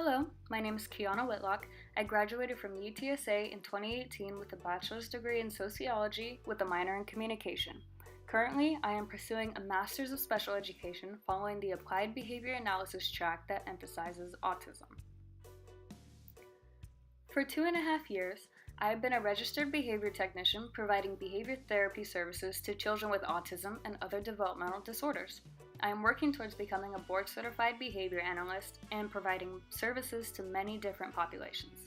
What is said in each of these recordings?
Hello, my name is Kiana Whitlock. I graduated from UTSA in 2018 with a bachelor's degree in sociology with a minor in communication. Currently, I am pursuing a master's of special education following the applied behavior analysis track that emphasizes autism. For 2.5 years, I have been a registered behavior technician providing behavior therapy services to children with autism and other developmental disorders. I am working towards becoming a board-certified behavior analyst and providing services to many different populations.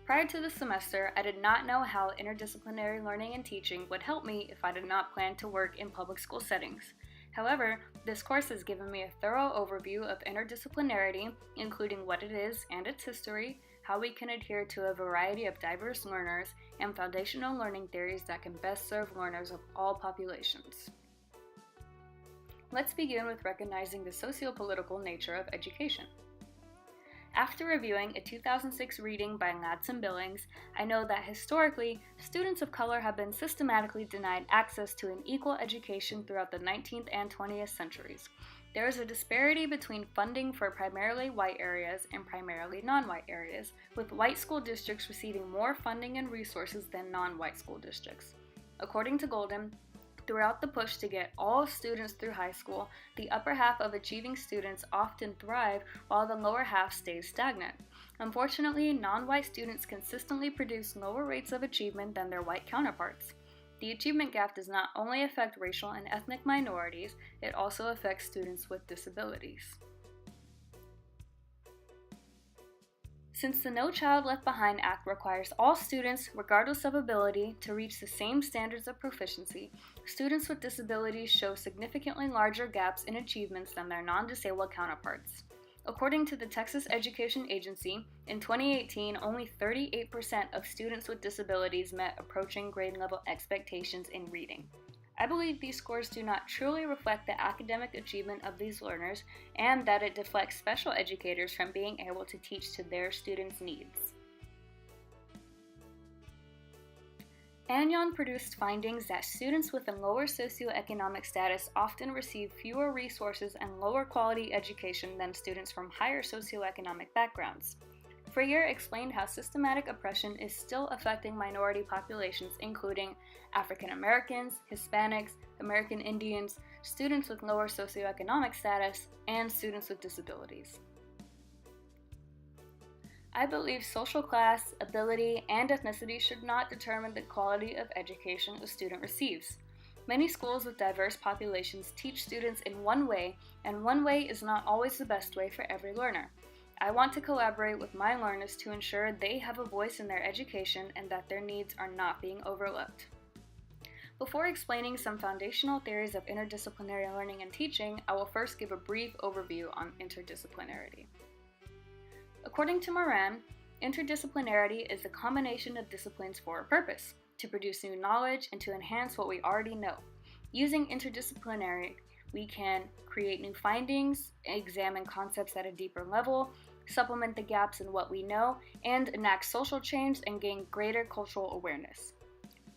Prior to this semester, I did not know how interdisciplinary learning and teaching would help me if I did not plan to work in public school settings. However, this course has given me a thorough overview of interdisciplinarity, including what it is and its history, how we can adhere to a variety of diverse learners, and foundational learning theories that can best serve learners of all populations. Let's begin with recognizing the socio-political nature of education. After reviewing a 2006 reading by Ladson Billings, I know that historically, students of color have been systematically denied access to an equal education throughout the 19th and 20th centuries. There is a disparity between funding for primarily white areas and primarily non-white areas, with white school districts receiving more funding and resources than non-white school districts. According to Golden, throughout the push to get all students through high school, the upper half of achieving students often thrive while the lower half stays stagnant. Unfortunately, non-white students consistently produce lower rates of achievement than their white counterparts. The achievement gap does not only affect racial and ethnic minorities, it also affects students with disabilities. Since the No Child Left Behind Act requires all students, regardless of ability, to reach the same standards of proficiency, students with disabilities show significantly larger gaps in achievements than their non-disabled counterparts. According to the Texas Education Agency, in 2018, only 38% of students with disabilities met approaching grade level expectations in reading. I believe these scores do not truly reflect the academic achievement of these learners and that it deflects special educators from being able to teach to their students' needs. Anyon produced findings that students with a lower socioeconomic status often receive fewer resources and lower quality education than students from higher socioeconomic backgrounds. Freer explained how systematic oppression is still affecting minority populations, including African Americans, Hispanics, American Indians, students with lower socioeconomic status, and students with disabilities. I believe social class, ability, and ethnicity should not determine the quality of education a student receives. Many schools with diverse populations teach students in one way, and one way is not always the best way for every learner. I want to collaborate with my learners to ensure they have a voice in their education and that their needs are not being overlooked. Before explaining some foundational theories of interdisciplinary learning and teaching, I will first give a brief overview on interdisciplinarity. According to Moran, interdisciplinarity is a combination of disciplines for a purpose, to produce new knowledge and to enhance what we already know. Using interdisciplinary, we can create new findings, examine concepts at a deeper level, supplement the gaps in what we know, and enact social change and gain greater cultural awareness.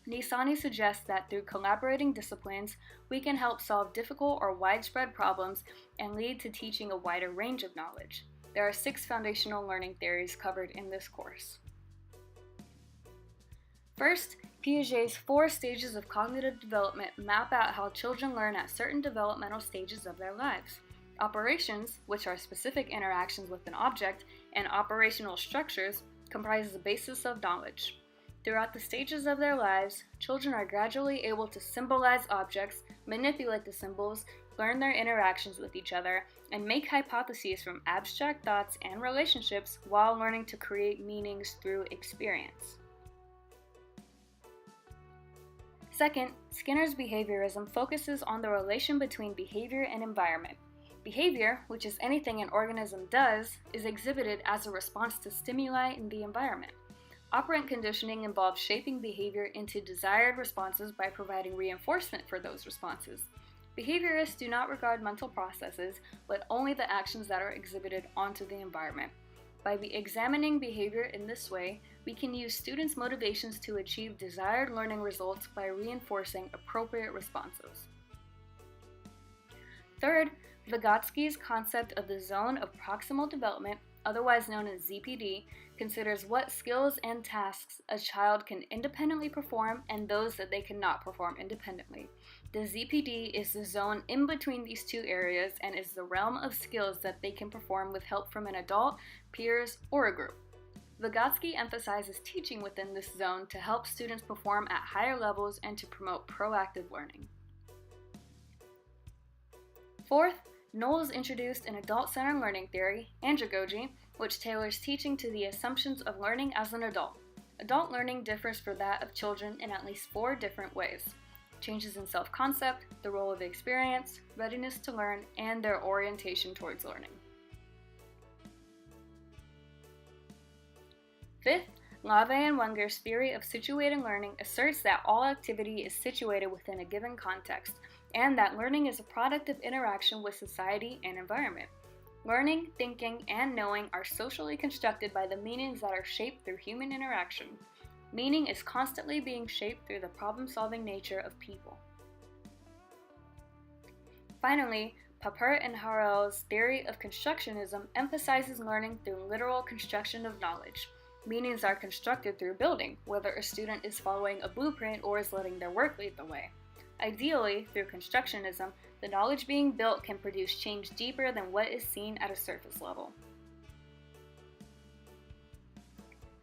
Nisani suggests that through collaborating disciplines, we can help solve difficult or widespread problems and lead to teaching a wider range of knowledge. There are 6 foundational learning theories covered in this course. First, Piaget's 4 stages of cognitive development map out how children learn at certain developmental stages of their lives. Operations, which are specific interactions with an object, and operational structures comprise the basis of knowledge. Throughout the stages of their lives, children are gradually able to symbolize objects, manipulate the symbols, learn their interactions with each other, and make hypotheses from abstract thoughts and relationships while learning to create meanings through experience. Second, Skinner's behaviorism focuses on the relation between behavior and environment. Behavior, which is anything an organism does, is exhibited as a response to stimuli in the environment. Operant conditioning involves shaping behavior into desired responses by providing reinforcement for those responses. Behaviorists do not regard mental processes, but only the actions that are exhibited onto the environment. By examining behavior in this way, we can use students' motivations to achieve desired learning results by reinforcing appropriate responses. Third, Vygotsky's concept of the zone of proximal development, otherwise known as ZPD, considers what skills and tasks a child can independently perform and those that they cannot perform independently. The ZPD is the zone in between these two areas and is the realm of skills that they can perform with help from an adult, peers, or a group. Vygotsky emphasizes teaching within this zone to help students perform at higher levels and to promote proactive learning. Fourth, Knowles introduced an adult-centered learning theory, andragogy, which tailors teaching to the assumptions of learning as an adult. Adult learning differs from that of children in at least 4 different ways: changes in self-concept, the role of experience, readiness to learn, and their orientation towards learning. Fifth, Lave and Wenger's theory of situated learning asserts that all activity is situated within a given context, and that learning is a product of interaction with society and environment. Learning, thinking, and knowing are socially constructed by the meanings that are shaped through human interaction. Meaning is constantly being shaped through the problem-solving nature of people. Finally, Papert and Harel's theory of constructionism emphasizes learning through literal construction of knowledge. Meanings are constructed through building, whether a student is following a blueprint or is letting their work lead the way. Ideally, through constructionism, the knowledge being built can produce change deeper than what is seen at a surface level.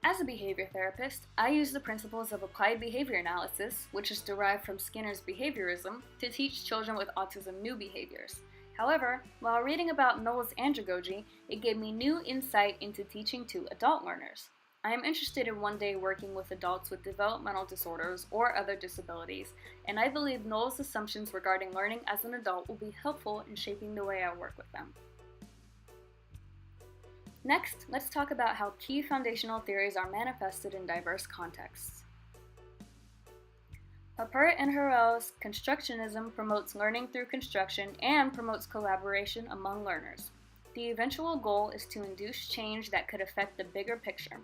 As a behavior therapist, I use the principles of applied behavior analysis, which is derived from Skinner's behaviorism, to teach children with autism new behaviors. However, while reading about Knowles' andragogy, it gave me new insight into teaching to adult learners. I am interested in one day working with adults with developmental disorders or other disabilities, and I believe Knowles' assumptions regarding learning as an adult will be helpful in shaping the way I work with them. Next, let's talk about how key foundational theories are manifested in diverse contexts. Papert and Harel's constructionism promotes learning through construction and promotes collaboration among learners. The eventual goal is to induce change that could affect the bigger picture.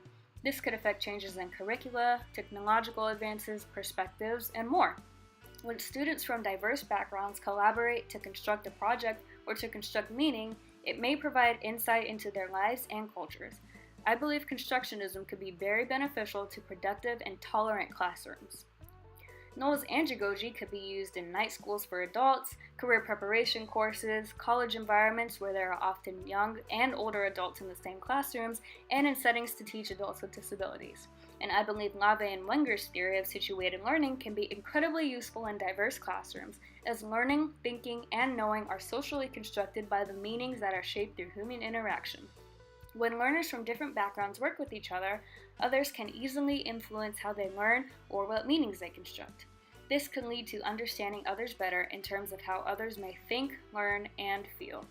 This could affect changes in curricula, technological advances, perspectives, and more. When students from diverse backgrounds collaborate to construct a project or to construct meaning, it may provide insight into their lives and cultures. I believe constructionism could be very beneficial to productive and tolerant classrooms. Knowles' andragogy could be used in night schools for adults, career preparation courses, college environments where there are often young and older adults in the same classrooms, and in settings to teach adults with disabilities. And I believe Lave and Wenger's theory of situated learning can be incredibly useful in diverse classrooms, as learning, thinking, and knowing are socially constructed by the meanings that are shaped through human interaction. When learners from different backgrounds work with each other, others can easily influence how they learn or what meanings they construct. This can lead to understanding others better in terms of how others may think, learn, and feel.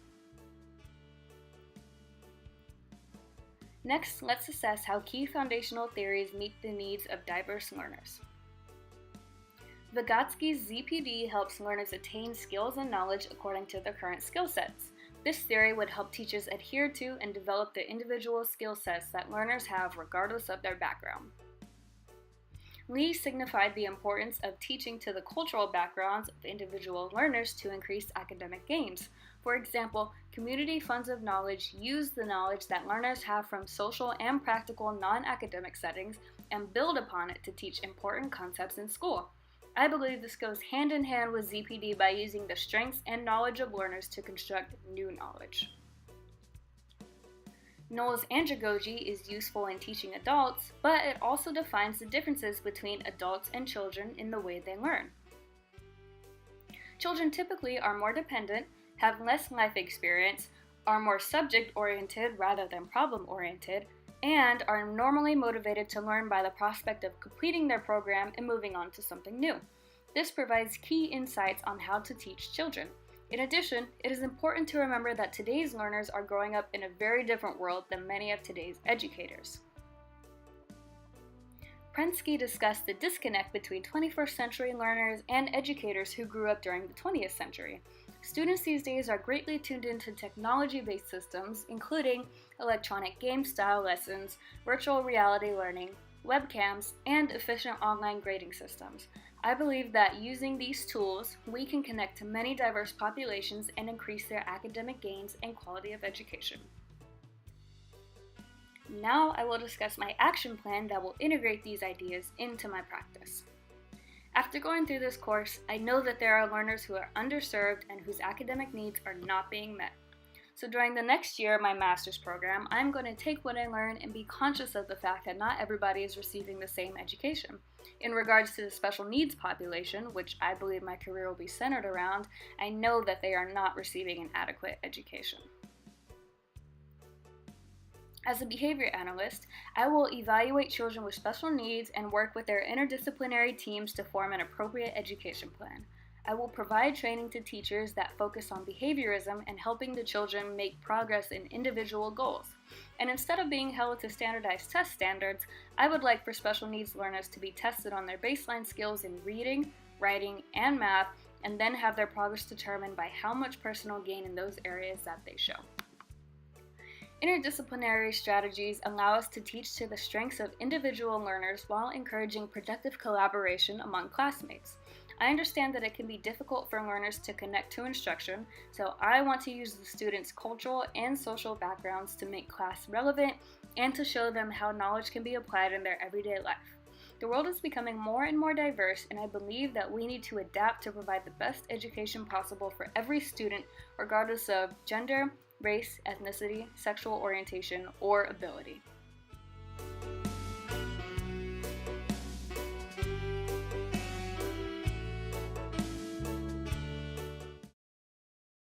Next, let's assess how key foundational theories meet the needs of diverse learners. Vygotsky's ZPD helps learners attain skills and knowledge according to their current skill sets. This theory would help teachers adhere to and develop the individual skill sets that learners have regardless of their background. Lee signified the importance of teaching to the cultural backgrounds of individual learners to increase academic gains. For example, community funds of knowledge use the knowledge that learners have from social and practical non-academic settings and build upon it to teach important concepts in school. I believe this goes hand in hand with ZPD by using the strengths and knowledge of learners to construct new knowledge. Knowles' andragogy is useful in teaching adults, but it also defines the differences between adults and children in the way they learn. Children typically are more dependent, have less life experience, are more subject-oriented rather than problem-oriented, and are normally motivated to learn by the prospect of completing their program and moving on to something new. This provides key insights on how to teach children. In addition, it is important to remember that today's learners are growing up in a very different world than many of today's educators. Prensky discussed the disconnect between 21st century learners and educators who grew up during the 20th century. Students these days are greatly tuned into technology-based systems, including electronic game-style lessons, virtual reality learning, webcams, and efficient online grading systems. I believe that using these tools, we can connect to many diverse populations and increase their academic gains and quality of education. Now I will discuss my action plan that will integrate these ideas into my practice. After going through this course, I know that there are learners who are underserved and whose academic needs are not being met. So during the next year of my master's program, I'm going to take what I learn and be conscious of the fact that not everybody is receiving the same education. In regards to the special needs population, which I believe my career will be centered around, I know that they are not receiving an adequate education. As a behavior analyst, I will evaluate children with special needs and work with their interdisciplinary teams to form an appropriate education plan. I will provide training to teachers that focus on behaviorism and helping the children make progress in individual goals. And instead of being held to standardized test standards, I would like for special needs learners to be tested on their baseline skills in reading, writing, and math, and then have their progress determined by how much personal gain in those areas that they show. Interdisciplinary strategies allow us to teach to the strengths of individual learners while encouraging productive collaboration among classmates. I understand that it can be difficult for learners to connect to instruction, so I want to use the students' cultural and social backgrounds to make class relevant and to show them how knowledge can be applied in their everyday life. The world is becoming more and more diverse, and I believe that we need to adapt to provide the best education possible for every student, regardless of gender, race, ethnicity, sexual orientation, or ability.